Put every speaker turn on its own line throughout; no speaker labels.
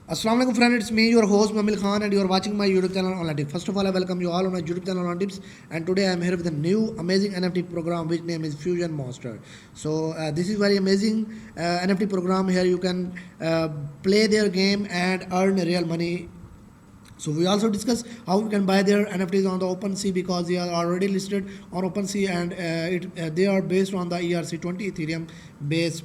Assalamu alaikum friend, it's me your host Mamil Khan and you are watching my YouTube channel Online Tips. First of all, I welcome you all on my YouTube channel Online Tips, and today I am here with a new amazing NFT program which name is Fusion Monster. So this is very amazing NFT program. Here you can play their game and earn real money. So we also discuss how we can buy their NFTs on the OpenSea because they are already listed on OpenSea and they are based on the ERC20 Ethereum base.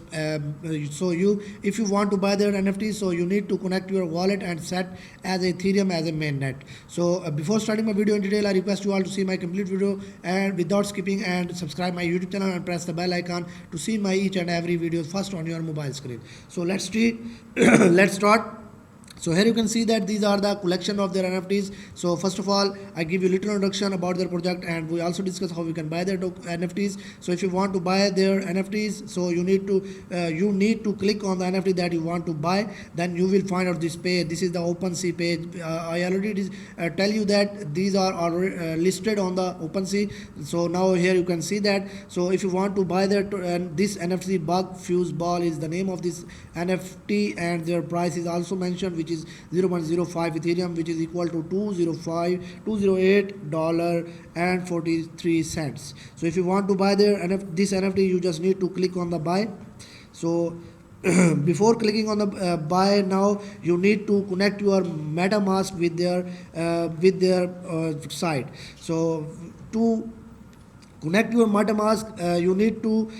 So if you want to buy their NFTs, so you need to connect your wallet and set as Ethereum as a mainnet. So before starting my video in detail, I request you all to see my complete video and without skipping and subscribe my YouTube channel and press the bell icon to see my each and every video first on your mobile screen. So let's start. So here you can see that these are the collection of their NFTs. So first of all, I give you a little introduction about their project, and we also discuss how we can buy their NFTs. So if you want to buy their NFTs, so you need to click on the NFT that you want to buy. Then you will find out this page. This is the OpenSea page. I already tell you that these are already listed on the OpenSea. So now here you can see that. So if you want to buy their this NFT, Bug Fuse Ball is the name of this NFT, and their price is also mentioned, which is 0.05 Ethereum, which is equal to $208.43. So if you want to buy this NFT, you just need to click on the buy. So before clicking on the buy now, you need to connect your MetaMask with their site. So to connect your MetaMask, you need to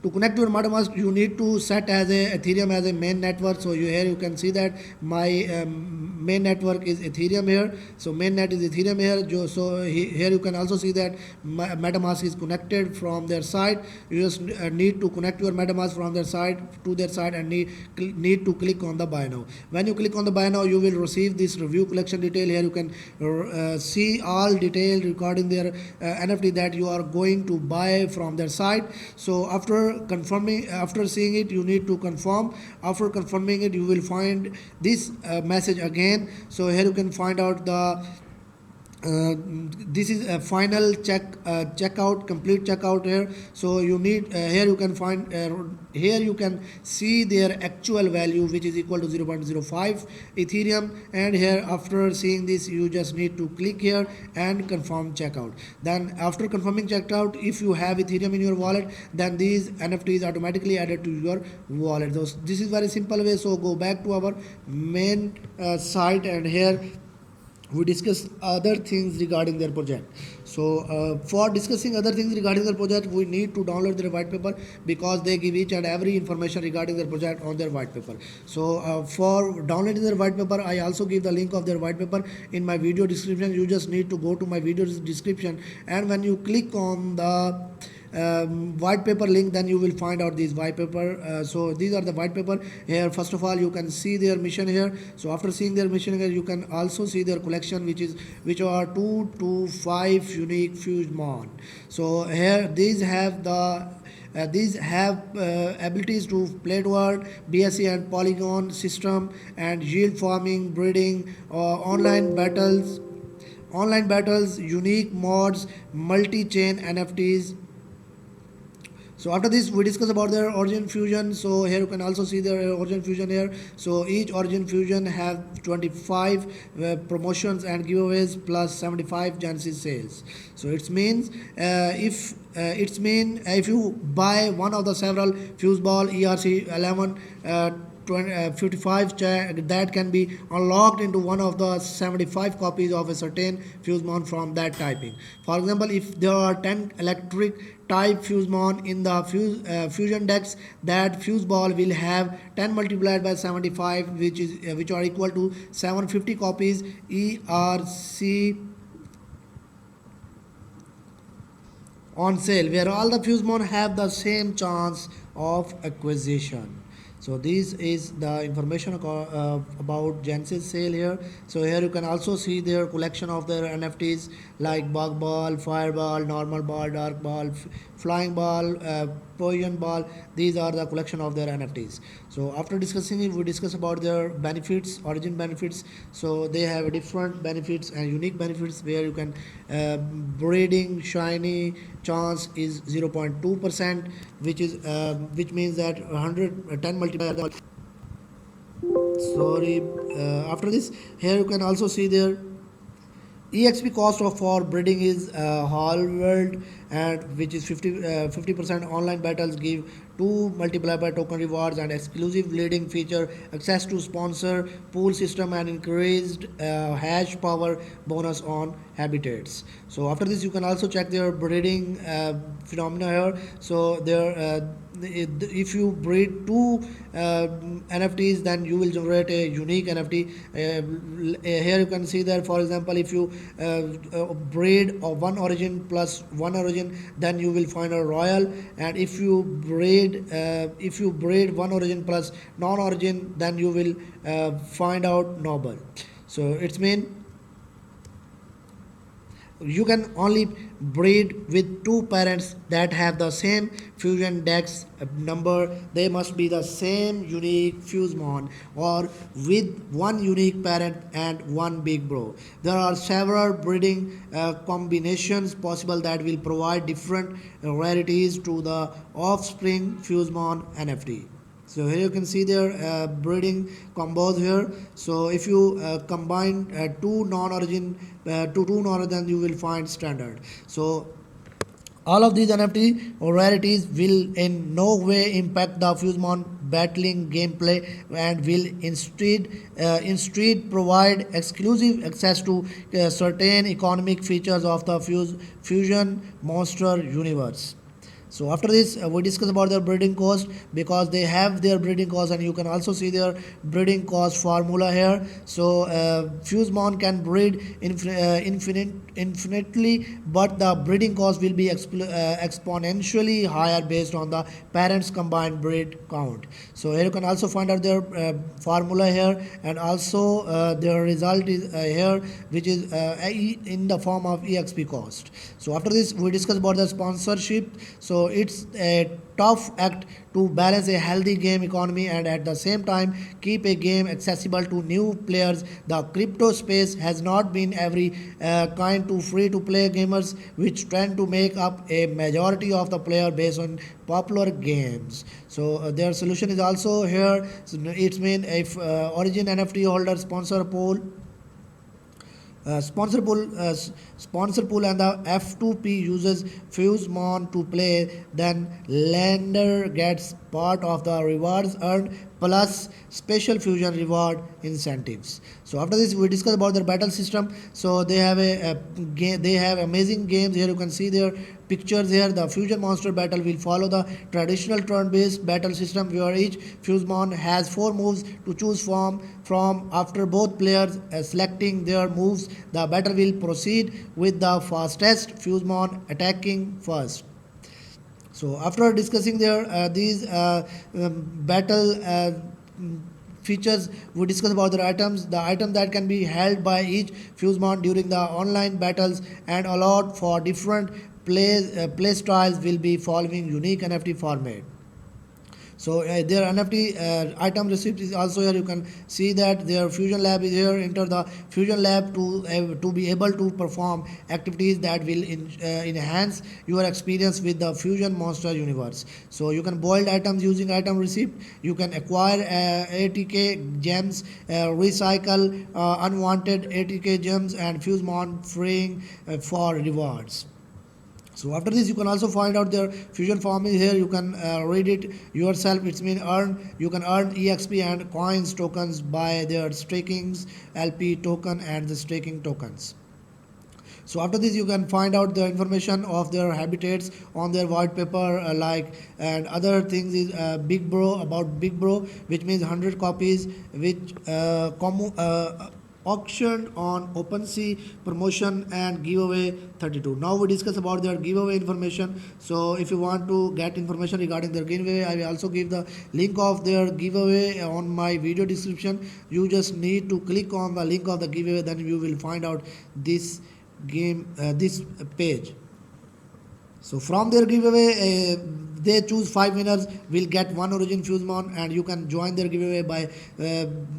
to connect your MetaMask, you need to set as a Ethereum as a main network. So here you can see that my main network is Ethereum here. So mainnet is Ethereum here. So here you can also see that MetaMask is connected from their side. You just need to connect your MetaMask from their side to their side and need to click on the buy now. When you click on the buy now, you will receive this review collection detail. Here you can see all detail regarding their NFT that you are going to buy from their site. So after seeing it, you need to confirm. After confirming it, you will find this message again. So here you can find out the this is a final checkout, complete checkout here. So you need here you can find here you can see their actual value, which is equal to 0.05 Ethereum, and here after seeing this, you just need to click here and confirm checkout. Then after confirming checkout, if you have Ethereum in your wallet, then these NFTs automatically added to your wallet. This is very simple way. So go back to our main site, and here we discuss other things regarding their project. So for discussing other things regarding their project, we need to download their white paper because they give each and every information regarding their project on their white paper. So for downloading their white paper, I also give the link of their white paper in my video description. You just need to go to my video description, and when you click on the white paper link, then you will find out this white paper. So these are the white paper here. First of all, you can see their mission here. So after seeing their mission here, you can also see their collection, which are 2 to 5 unique Fusemon. So here these have abilities to Playtworld, BSC and Polygon system, and yield farming, breeding, online battles, unique mods, multi-chain NFTs. So after this, we discuss about their Origin Fusion. So here you can also see their Origin Fusion here. So each Origin Fusion have 25 promotions and giveaways plus 75 Genesis sales. So it means if you buy one of the several Fuseball ERC11 55 that can be unlocked into one of the 75 copies of a certain Fusemon from that typing. For example, if there are 10 electric type Fusemon in the fusion decks, that Fuseball will have 10 multiplied by 75, which are equal to 750 copies ERC on sale, where all the Fusemon have the same chance of acquisition. So this is the information about Genesis sale here. So here you can also see their collection of their NFTs like Bug Ball, Fireball, Normal Ball, Dark Ball, Flying Ball, Poison Ball. These are the collection of their NFTs. So after discussing it, we discuss about their benefits, origin benefits. So they have different benefits and unique benefits where you can breeding shiny chance is 0.2%, which means that 110 multiplied sorry. After this, here you can also see there EXP cost of for breeding is halved, and which is 50% online battles give 2 multiplier token rewards and exclusive leading feature, access to sponsor pool system and increased hash power bonus on habitats. So after this you can also check their breeding phenomena here. So there if you breed two NFTs, then you will generate a unique NFT. Here you can see that, for example, if you breed of one origin plus one origin, then you will find a royal, and if you breed one origin plus non-origin, then you will find out noble. So it's mean you can only breed with two parents that have the same fusion dex number. They must be the same unique fusemon, or with one unique parent and one big bro. There are several breeding combinations possible that will provide different rarities to the offspring fusemon NFT. So here you can see their breeding combos here. So if you combine two non-origin to two non-origin, you will find standard. So all of these NFT or rarities will in no way impact the Fusemon battling gameplay, and will instead provide exclusive access to certain economic features of the Fusion Monster universe. So after this we discuss about their breeding cost, because they have their breeding cost, and you can also see their breeding cost formula here. So Fusemon can breed infinitely, but the breeding cost will be exponentially higher based on the parents combined breed count. So here you can also find out their formula here, and also their result is here, which is in the form of EXP cost. So after this we discuss about the sponsorship. So it's a tough act to balance a healthy game economy and at the same time keep a game accessible to new players. The crypto space has not been every kind to free to play gamers, which tend to make up a majority of the player base on popular games. So their solution is also here. So it's mean if origin NFT holder sponsor pool and the F2P uses Fusemon to play, then lender gets part of the rewards earned plus special fusion reward incentives. So after this we discuss about their battle system. So they have they have amazing games. Here you can see their pictures here. The Fusion Monster battle will follow the traditional turn-based battle system, where each Fusemon has 4 moves to choose from. After both players selecting their moves, the battle will proceed with the fastest Fusemon attacking first. So after discussing their these battle features, we discuss about the items. The item that can be held by each Fusemon during the online battles and allowed for different play styles will be following unique NFT format. So their NFT item receipt is also here. You can see that their Fusion Lab is here. Enter the Fusion Lab to be able to perform activities that will enhance your experience with the Fusion Monster universe. So you can boil items using item receipt. You can acquire ATK gems, recycle unwanted ATK gems, and Fusemon freeing for rewards. So after this you can also find out their fusion formula here. You can read it yourself. It's mean you can earn EXP and coins tokens by their stakings LP token and the staking tokens. So after this you can find out the information of their habitats on their white paper, and other things is Big Bro, about Big Bro, which means 100 copies, which auctioned on OpenSea promotion and giveaway 32. Now we discuss about their giveaway information. So if you want to get information regarding their giveaway, I will also give the link of their giveaway on my video description. You just need to click on the link of the giveaway, then you will find out this this page. So from their giveaway, they choose 5 winners will get one origin Fusemon, and you can join their giveaway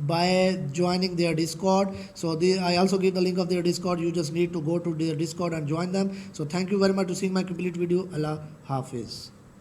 by joining their Discord. So I also give the link of their Discord. You just need to go to their Discord and join them. So thank you very much to seeing my complete video. Allah Hafiz.